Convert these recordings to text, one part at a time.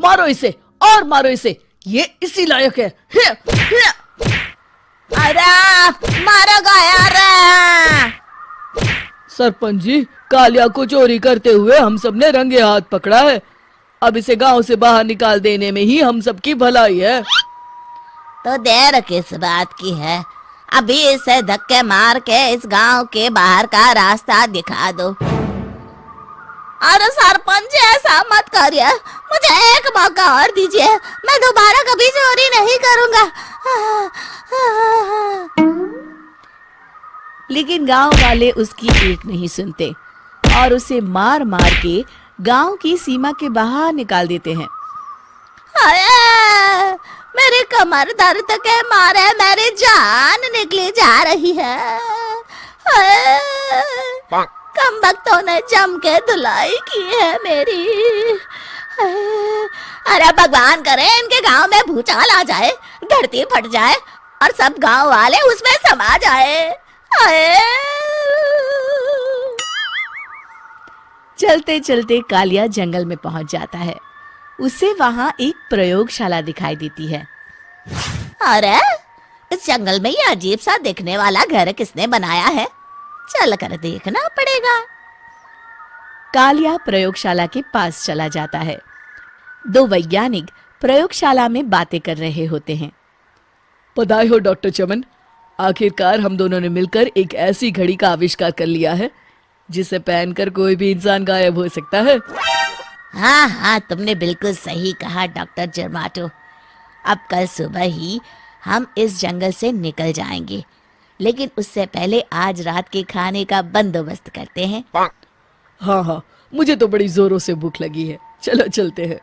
मारो इसे और मारो इसे, ये इसी लायक है। अरे मारो यार। सरपंच जी, कालिया को चोरी करते हुए हम सब ने रंगे हाथ पकड़ा है। अब इसे गांव से बाहर निकाल देने में ही हम सबकी भलाई है। तो देर किस बात की है, अभी इसे धक्के मार के इस गांव के बाहर का रास्ता दिखा दो। अरे सरपंच जी, ऐसा मत करिए, मुझे एक मौका और दीजिए, मैं दोबारा कभी चोरी नहीं करूंगा। लेकिन गांव वाले उसकी एक नहीं सुनते और उसे मार मार के गांव की सीमा के बाहर निकाल देते हैं। मेरी कमर दर्द के मारे मेरी जान निकली जा रही है। कमबख्तों ने जम के धुलाई की है मेरी। अरे भगवान करे इनके गांव में भूचाल आ जाए, धरती फट जाए और सब गांव वाले उसमें समा जाए। चलते चलते कालिया जंगल में पहुंच जाता है। उसे वहां एक प्रयोगशाला दिखाई देती है। अरे इस जंगल में ये अजीब सा दिखने वाला घर किसने बनाया है, चल कर देखना पड़ेगा। कालिया प्रयोगशाला के पास चला जाता है। दो वैज्ञानिक प्रयोगशाला में बातें कर रहे होते हैं। बधाई हो डॉक्टर चमन, आखिरकार हम दोनों ने मिलकर एक ऐसी घड़ी का आविष्कार कर लिया है जिसे पहनकर कोई भी इंसान गायब हो सकता है। हाँ हाँ, तुमने बिल्कुल सही कहा डॉक्टर जर्माटो। अब कल सुबह ही हम इस जंगल से निकल जाएंगे, लेकिन उससे पहले आज रात के खाने का बंदोबस्त करते हैं। हाँ हाँ, मुझे तो बड़ी जोरों से भूख लगी है, चलो चलते हैं।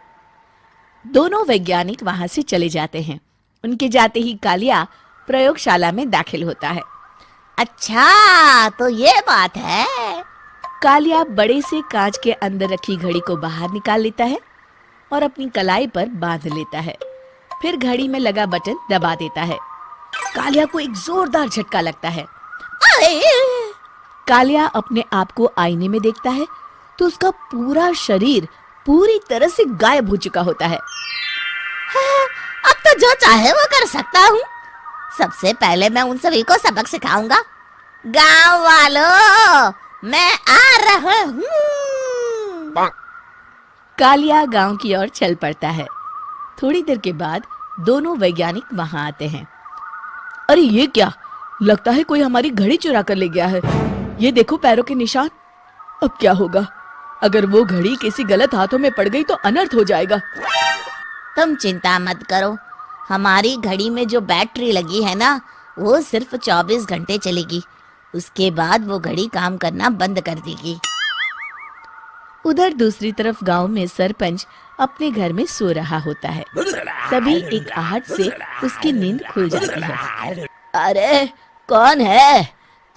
दोनों वैज्ञानिक वहां से चले जाते हैं। उनके जाते ही कालिया प्रयोगशाला में दाखिल होता है। अच्छा तो ये बात है। कालिया बड़े से कांच के अंदर रखी घड़ी को बाहर निकाल लेता है और अपनी कलाई पर बांध लेता है। फिर घड़ी में लगा बटन दबा देता है। कालिया को एक जोरदार झटका लगता है। कालिया अपने आप को आईने में देखता है तो उसका पूरा शरीर पूरी तरह से गायब हो चुका होता है। अब तो जो चाहे वो कर सकता हूँ। सबसे पहले मैं उन सभी को सबक सिखाऊंगा। गांव वालों, मैं आ रहा हूँ। कालिया गांव की ओर चल पड़ता है। थोड़ी देर के बाद दोनों वैज्ञानिक वहां आते हैं। अरे ये क्या, लगता है कोई हमारी घड़ी चुरा कर ले गया है। ये देखो पैरों के निशान। अब क्या होगा, अगर वो घड़ी किसी गलत हाथों में पड़ गई तो अनर्थ हो जाएगा। तुम चिंता मत करो, हमारी घड़ी में जो बैटरी लगी है ना, वो सिर्फ 24 घंटे चलेगी। उसके बाद वो घड़ी काम करना बंद कर देगी। उधर दूसरी तरफ गांव में सरपंच अपने घर में सो रहा होता है। तभी एक आहट से उसकी नींद खुल जाती है। अरे कौन है,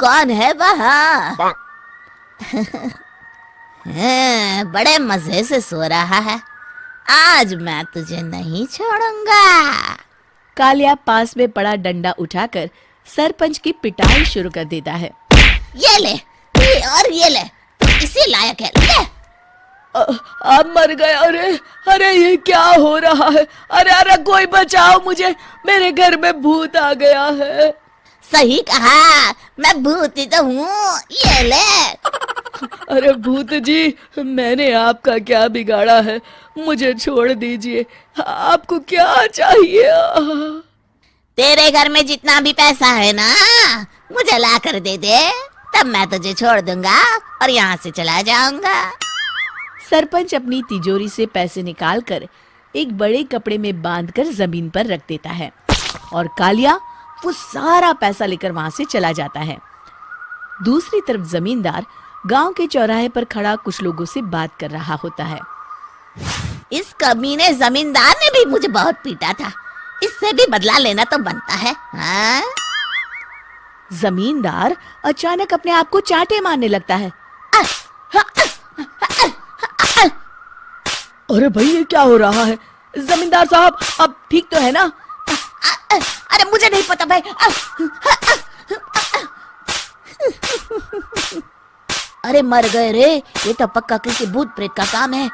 कौन है वहाँ? बड़े मजे से सो रहा है, आज मैं तुझे नहीं छोड़ूंगा। कालिया पास में पड़ा डंडा उठाकर सरपंच की पिटाई शुरू कर देता है। ये ले, ये और ये ले, तू इसी लायक है, ले। आप मर गए। अरे अरे ये क्या हो रहा है? अरे अरे कोई बचाओ मुझे, मेरे घर में भूत आ गया है। सही कहा, मैं भूत ही तो हूँ, ये ले। अरे भूत जी, मैंने आपका क्या बिगाड़ा है, मुझे छोड़ दीजिए। आपको क्या चाहिए? तेरे घर में जितना भी पैसा है ना, मुझे ला कर दे दे, तब मैं तुझे छोड़ दूंगा और यहाँ से चला जाऊंगा। सरपंच अपनी तिजोरी से पैसे निकालकर एक बड़े कपड़े में बांधकर जमीन पर रख देता है और कालिया वो सारा पैसा लेकर वहां से चला जाता है। दूसरी तरफ जमींदार गांव के चौराहे पर खड़ा कुछ लोगों से बात कर रहा होता है। इस कमीने जमींदार ने भी मुझे बहुत पीटा था, इससे भी बदला लेना तो बनता है। हाँ? जमींदार अचानक अपने आप को चांटे मारने लगता है। अरे भाई ये क्या हो रहा है? जमींदार साहब अब ठीक तो है ना? अरे मुझे नहीं पता भाई। अरे मर गए रे, ये तो पक्का किसी भूत प्रेत का काम है।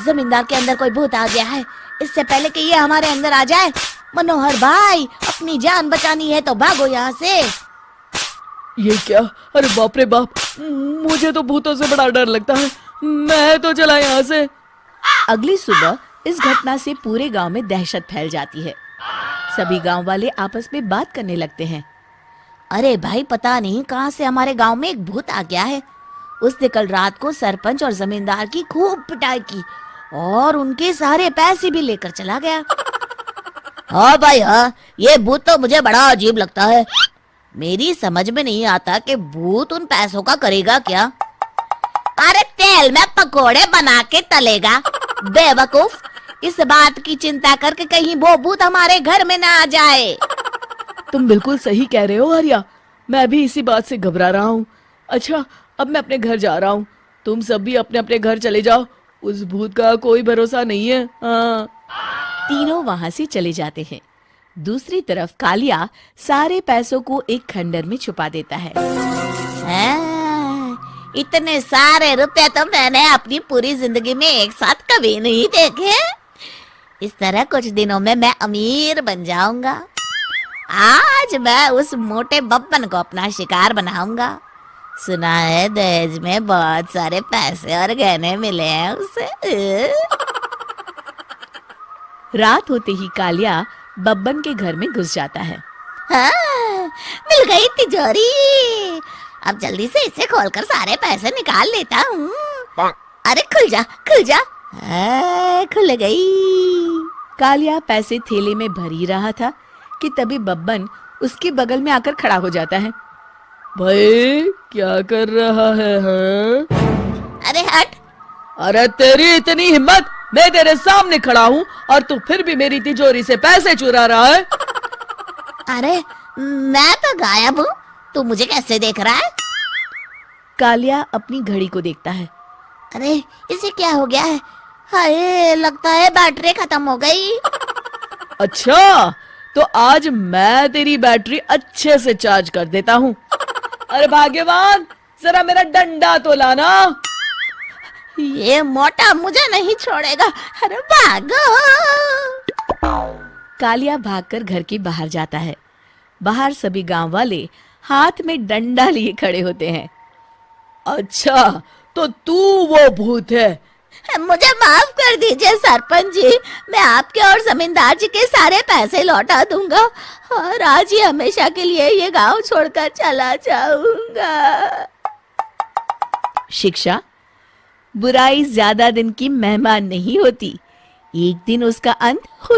जमींदार के अंदर कोई भूत आ गया है। इससे पहले कि ये हमारे अंदर आ जाए, मनोहर भाई अपनी जान बचानी है तो भागो यहाँ से। ये क्या? अरे बाप रे बाप, मुझे तो भूतों से बड़ा डर लगता है। मैं तो चला यहाँ से। अगली सुबह इस घटना से पूरे गांव में दहशत फैल जाती है। सभी गांव वाले आपस में बात करने लगते हैं। अरे भाई, पता नहीं कहाँ से हमारे गांव में एक भूत आ गया है। उसने कल रात को सरपंच और जमींदार की खूब पिटाई की और उनके सारे पैसे भी लेकर चला गया। हाँ भाई हाँ, ये भूत तो मुझे बड़ा अजीब लगता है। मेरी समझ में नहीं आता कि भूत उन पैसों का करेगा क्या। अरे तेल में पकोड़े बना के तलेगा बेवकूफ। इस बात की चिंता करके कहीं वो भूत हमारे घर में ना आ जाए। तुम बिल्कुल सही कह रहे हो आर्या, मैं भी इसी बात से घबरा रहा हूँ। अच्छा, अब मैं अपने घर जा रहा हूँ। तुम सब भी अपने अपने घर चले जाओ। उस भूत का कोई भरोसा नहीं है। हाँ। तीनों वहां से चले जाते हैं। दूसरी तरफ कालिया सारे पैसों को एक खंडर में छुपा देता है। इतने सारे रुपए तो मैंने अपनी पूरी जिंदगी में एक साथ कभी नहीं देखे। इस तरह कुछ दिनों में मैं अमीर बन जाऊंगा। आज मैं उस मोटे बब्बन को अपना शिकार बनाऊंगा। सुना है दहेज में बहुत सारे पैसे और गहने मिले हैं उसे। रात होते ही कालिया बब्बन के घर में घुस जाता है। हाँ, मिल गई तिजोरी। अब जल्दी से इसे खोलकर सारे पैसे निकाल लेता हूँ। अरे खुल जा खुल जा। खुल गई। कालिया पैसे थैले में भर ही रहा था कि तभी बब्बन उसके बगल में आकर खड़ा हो जाता है। भाई क्या कर रहा है? हाँ? अरे हट। अरे तेरी इतनी हिम्मत, मैं तेरे सामने खड़ा हूँ और तू फिर भी मेरी तिजोरी से पैसे चुरा रहा है। अरे मैं तो गायब हूँ, तू मुझे कैसे देख रहा है? कालिया अपनी घड़ी को देखता है। अरे इसे क्या हो गया है? हाय, लगता है बैटरी खत्म हो गई। अच्छा, तो आज मैं तेरी बैटरी अच्छे से चार्ज कर देता हूँ। अरे भाग्यवान, जरा मेरा डंडा तो लाना। ये मोटा मुझे नहीं छोड़ेगा। अरे भागो। कालिया भागकर घर के बाहर जाता है। बाहर सभी गांव वाले हाथ में डंडा लिए खड़े होते हैं। अच्छा, तो तू वो भूत है? मुझे माफ कर दीजिए सरपंच जी, मैं आपके और जमींदार जी के सारे पैसे लौटा दूंगा और आज ही हमेशा के लिए ये गांव छोड़कर चला जाऊंगा। शिक्षा, बुराई ज्यादा दिन की मेहमान नहीं होती, एक दिन उसका अंत हो